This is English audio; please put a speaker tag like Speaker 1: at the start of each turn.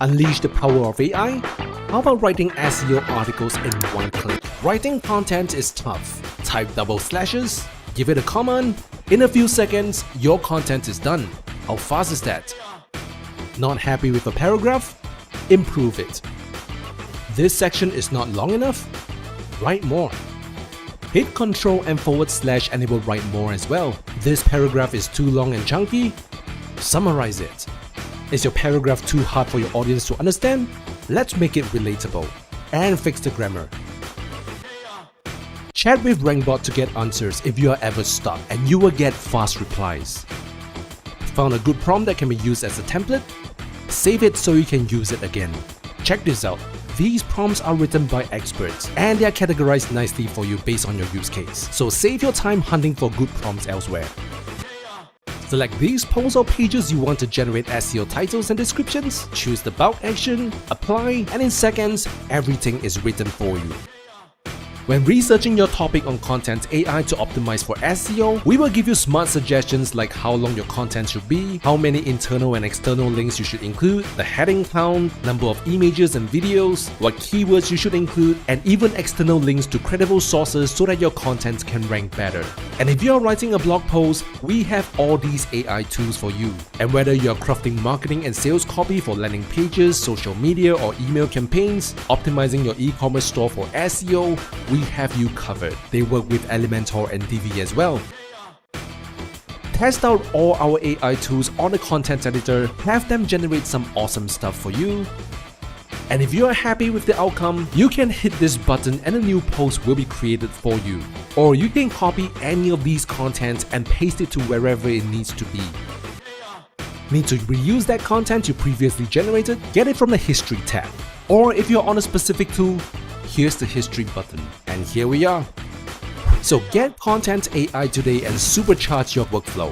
Speaker 1: Unleash the power of AI? How about writing SEO articles in one click? Writing content is tough. Type double slashes, give it a command. In a few seconds, your content is done. How fast is that? Not happy with a paragraph? Improve it. This section is not long enough? Write more. Hit Ctrl and / and it will write more as well. This paragraph is too long and chunky? Summarize it. Is your paragraph too hard for your audience to understand? Let's make it relatable. And fix the grammar. Chat with Rankbot to get answers if you are ever stuck, and you will get fast replies. Found a good prompt that can be used as a template? Save it so you can use it again. Check this out. These prompts are written by experts and they are categorized nicely for you based on your use case. So save your time hunting for good prompts elsewhere. Select these posts or pages you want to generate SEO titles and descriptions, choose the bulk action, apply, and in seconds, everything is written for you. When researching your topic on Content AI to optimize for SEO, we will give you smart suggestions like how long your content should be, how many internal and external links you should include, the heading count, number of images and videos, what keywords you should include, and even external links to credible sources so that your content can rank better. And if you are writing a blog post, we have all these AI tools for you. And whether you are crafting marketing and sales copy for landing pages, social media, or email campaigns, optimizing your e-commerce store for SEO, we have you covered. They work with Elementor and Divi as well. Test out all our AI tools on the content editor, have them generate some awesome stuff for you. And if you are happy with the outcome, you can hit this button and a new post will be created for you. Or you can copy any of these contents and paste it to wherever it needs to be. Need to reuse that content you previously generated? Get it from the History tab. Or if you're on a specific tool, here's the History button. And here we are. So get Content AI today and supercharge your workflow.